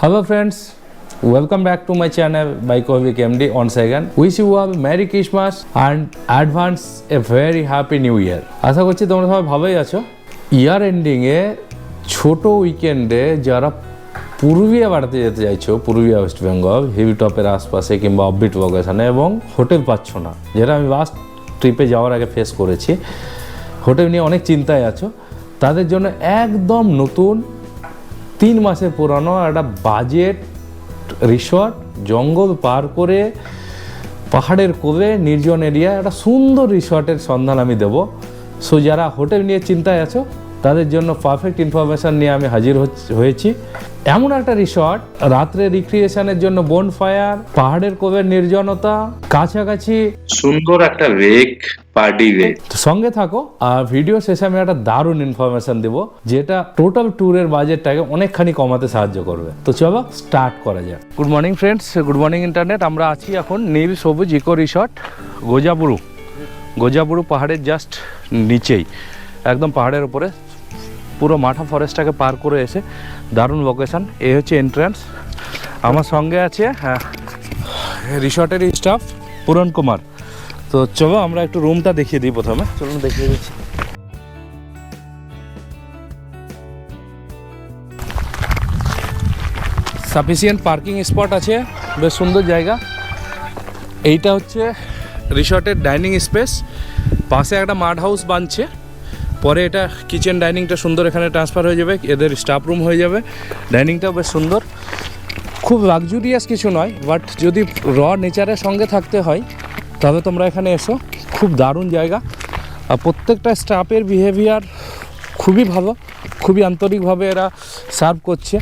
Hello friends, welcome back to my channel by Kovik MD once again. Wish you all Merry Christmas and advance a very happy new year. আশা করছি তোমরা সবাই ভালোই আছো। ইয়ার এন্ডিংয়ে ছোট উইকেন্ডে যারা পুরুলিয়া বেড়াতে যেতে চাইছো, পুরুলিয়া ওয়েস্ট বেঙ্গল হিলটপের আশপাশে কিংবা অফবিট লোকেশনে এবং হোটেল পাচ্ছ না, যেটা আমি লাস্ট ট্রিপে যাওয়ার আগে ফেস করেছি, হোটেল নিয়ে অনেক চিন্তায় আছো, তাদের জন্য একদম নতুন 3 মাসের পুরানো একটা বাজেট রিসর্ট, জঙ্গল পার করে পাহাড়ের কোলে নির্জন এরিয়া একটা সুন্দর রিসর্টের সন্ধান আমি দেবো। সো যারা হোটেল নিয়ে চিন্তায় আছো তাদের জন্য পারফেক্ট ইনফরমেশান নিয়ে আমি হাজির হয়েছি। এমন একটা রিসর্ট, রাত্রে রিক্রিয়েশনের জন্য বনফায়ার, পাহাড়ের কোলের নির্জনতা, কাছাকাছি সুন্দর একটা লেক, পার্টি লেক। সঙ্গে থাকো আর ভিডিও শেষে আমি একটা দারুণ ইনফরমেশন দেবো যেটা টোটাল ট্যুরের বাজেটটাকে অনেকখানি কমাতে সাহায্য করবে। তো চলো স্টার্ট করা যাক। Good morning friends, good morning internet. আমরা আছি এখন নীল সবুজ ইকো রিসর্ট গোজাবুরু পাহাড়ের জাস্ট নিচেই, একদম পাহাড়ের উপরে পুরো মাঠা ফরেস্টটাকে পার করে এসে দারুণ লোকেশান। এই হচ্ছে এন্ট্রান্স। আমার সঙ্গে আছে রিসর্টের স্টাফ পুরন কুমার। তো চলো আমরা একটু রুমটা দেখিয়ে দিই প্রথমে। চলুন দেখিয়ে দিচ্ছি। সাফিসিয়েন্ট পার্কিং স্পট আছে, বেশ সুন্দর জায়গা। এইটা হচ্ছে রিসর্টের ডাইনিং স্পেস, পাশে একটা মাড হাউস বানছে, পরে এটা কিচেন ডাইনিংটা সুন্দর এখানে ট্রান্সফার হয়ে যাবে, এদের স্টাফ রুম হয়ে যাবে। ডাইনিংটাও বেশ সুন্দর, খুব লাক্সুরিয়াস কিছু নয়, বাট যদি র নেচারের সঙ্গে থাকতে হয় তবে তোমরা এখানে এসো। খুব দারুণ জায়গা, আর প্রত্যেকটা স্টাফের বিহেভিয়ার খুবই ভালো, খুবই আন্তরিকভাবে এরা সার্ভ করছে।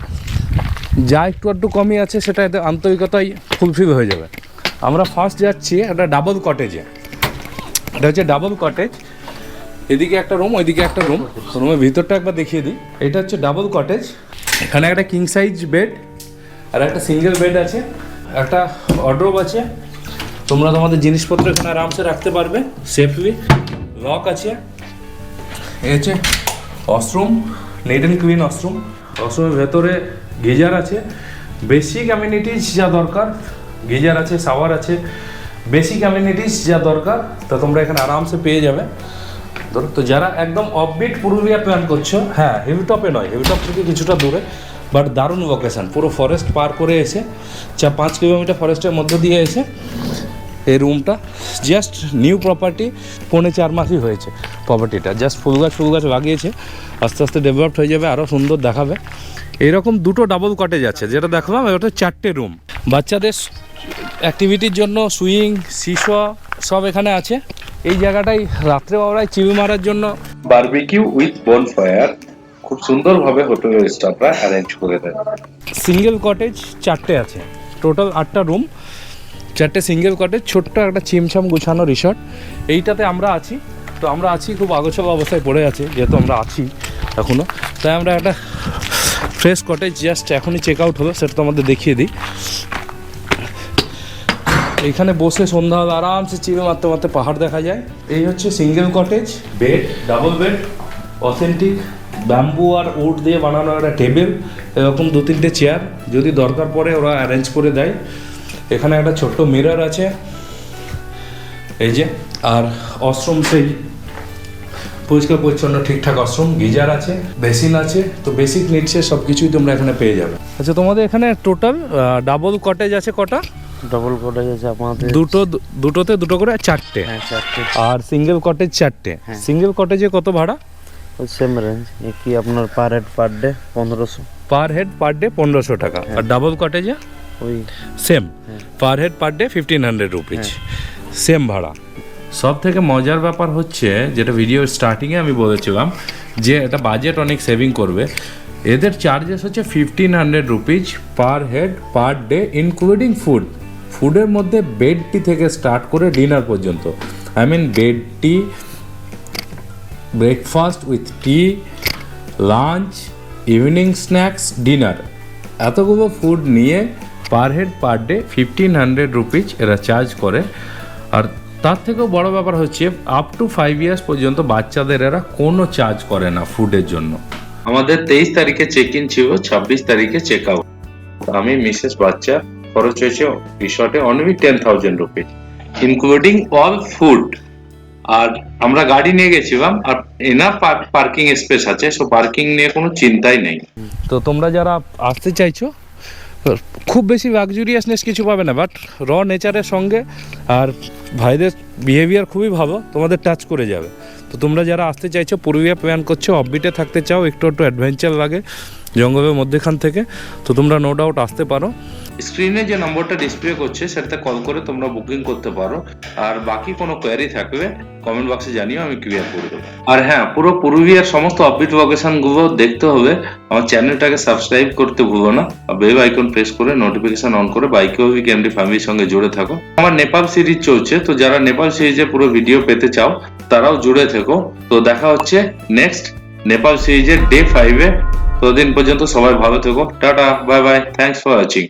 যা একটু কমই আছে সেটা এতে আন্তরিকতাই ফুলফিল হয়ে যাবে। আমরা ফার্স্ট যাচ্ছি একটা ডাবল কটেজে। এটা হচ্ছে ডাবল কটেজ, এদিকে একটা রুম, ওইদিকে একটা রুম। রুমের ভিতরটা একবার দেখিয়ে দিই। এটা হচ্ছে ডাবল কটেজ। এখানে একটা কিং সাইজ বেড আর একটা সিঙ্গেল বেড আছে, একটা ওয়ার্ডরোব আছে, তোমরা তোমাদের জিনিসপত্র এখানে আরামসে রাখতে পারবে সেফলি। লক আছে। এই হচ্ছে washroom, neat and clean washroom. ওয়াশরুমের ভেতরে গিজার আছে, বেসিক অ্যামিনিটিস যা দরকার, গিজার আছে, শাওয়ার আছে, বেসিক অ্যামিনিটিস যা দরকার তা তোমরা এখানে আরামসে পেয়ে যাবে। তো যারা একদম অফবিট পুরুলিয়া প্ল্যান করছো, হ্যাঁ হিলটপে নয়, হিলটপ থেকে কিছুটা দূরে, বাট দারুণ লোকেশান, পুরো ফরেস্ট পার করে এসে 5 কিলোমিটার ফরেস্টের মধ্য দিয়ে এসে এই রুমটা জাস্ট নিউ প্রপার্টি, 4.5 মাসই হয়েছে প্রপার্টিটা। জাস্ট ফুল গাছ লাগিয়েছে, আস্তে আস্তে ডেভেলপড হয়ে যাবে, আরও সুন্দর দেখাবে। এইরকম 2টো ডাবল কটেজ আছে, যেটা দেখলাম ওটা 4টে রুম। বাচ্চাদের অ্যাক্টিভিটির জন্য সুইং, সিস সব এখানে আছে। এই জায়গাটাই রাত্রেবেলায় চিল মারার জন্য বারবিকিউ উইথ বনফায়ার খুব সুন্দরভাবে হোটেলের স্টাফরা অ্যারেঞ্জ করে দেয়। সিঙ্গেল কটেজ 4টে আছে, টোটাল 8টা রুম, 4টে সিঙ্গেল কটেজ, ছোট্ট একটা চিমছাম গুছানো রিসর্ট। এইটাতে আমরা আছি। তো আমরা আছি খুব আগোছালো অবস্থায় পড়ে আছে, যেহেতু আমরা আছি এখনও, তাই আমরা একটা ফ্রেশ কটেজ জাস্ট এখনই চেক আউট হলো, সেটা তো আমাদের দেখিয়ে দিই। এখানে বসে সন্ধ্যাবেলা আরামসে চিল মারতে মারতে পাহাড় দেখা যায়। এই হচ্ছে single cottage, bed, double bed, authentic bamboo আর উড দিয়ে বানানো একটা টেবিল, এরকম 2-3টে চেয়ার যদি দরকার পড়ে ওরা অ্যারেঞ্জ করে দেয়। এখানে একটা ছোট্ট মিরর আছে, এই যে, আর ওয়াশরুম সেই পরিষ্কার পরিচ্ছন্ন ঠিকঠাক ওয়াশরুম, গিজার আছে, বেসিন আছে। তো বেসিক নিডসের সব কিছুই তোমরা এখানে পেয়ে যাবে। আচ্ছা, তোমাদের এখানে টোটাল ডাবল কটেজ আছে কটা? ডাবল কটেজ আছে আমাদের দুটোতে 2টো করে 4টে। হ্যাঁ, 4টে। আর সিঙ্গেল কটেজ 4টে। সিঙ্গেল কটেজে কত ভাড়া? ওই সেম রেঞ্জ, কি আপনার পার হেড পার ডে 1500। পার হেড পার ডে 1500 টাকা। আর ডাবল কটেজে ওই সেম, পার head per day 1500 rupees, same ভাড়া। সব থেকে মজার ব্যাপার হচ্ছে, যেটা ভিডিও স্টার্টিংয়ে আমি বলেছিলাম যে এটা বাজেট অনেক সেভিং করবে, এদের চার্জেস হচ্ছে 1500 rupees per head per day, including ফুডের মধ্যে বেড টি থেকে স্টার্ট করে ডিনার পর্যন্ত। I mean bed tea, breakfast with tea, lunch, evening snacks, dinner, এতগুলো ফুড নিয়ে per head per day 1500 rupees এরা চার্জ করে। আর তার থেকেও বড় ব্যাপার হচ্ছে আপ টু 5 ইয়ার্স পর্যন্ত বাচ্চাদের এরা কোনো চার্জ করে না ফুডের জন্য। আমাদের 23 তারিখে চেক ইন ছিল, 26 তারিখে চেক আউট। তো আমি মিসেস বাচ্চা খরচ হয়েছে রিসর্টে only 10,000 rupees including all food. আর আমরা গাড়ি নিয়ে গেছিলাম আর এনাফ পার্কিং স্পেস আছে, সো পার্কিং নিয়ে কোনো চিন্তাই নেই। তো তোমরা যারা আসতে চাইছো খুব বেশি লাক্সুরিয়াসনেস কিছু পাবে না, বাট র নেচারের সঙ্গে আর ভাইদের বিহেভিয়ার খুবই ভালো, তোমাদের টাচ করে যাবে। তো তোমরা যারা আসতে চাইছো, পুরুলিয়া প্ল্যান করছো, অফবিটে থাকতে চাও, একটু একটু অ্যাডভেঞ্চার লাগে জঙ্গলের মধ্যেখান থেকে, তো তোমরা নো ডাউট আসতে পারো। স্ক্রিনে যে নম্বরটা ডিসপ্লে করছে সেটাতে কল করে তোমরা বুকিং করতে পারো। আর বাকি কোনো কোয়ারি থাকলে কমেন্ট বক্সে জানিও, আমি ক্লিয়ার করে দেবো। আর হ্যাঁ, পুরো পুরুলিয়ার সমস্ত আপডেট লোকেশন গুলো দেখতে হলে আমার চ্যানেলটাকে সাবস্ক্রাইব করতে ভুলো না, আর বেল আইকন প্রেস করে নোটিফিকেশন অন করে বাইকে কেএমডি ফ্যামিলির সঙ্গে জুড়ে থাকো। আমার নেপাল সিরিজ চলছে, তো যারা নেপাল সিরিজে পুরো ভিডিও পেতে চাও তারাও জুড়ে থেকো। তো দেখা হচ্ছে নেক্সট নেপাল সিরিজের ডে 5-এ। ততদিন পর্যন্ত সবাই ভালো থেকো, tata, bye bye, thanks for watching.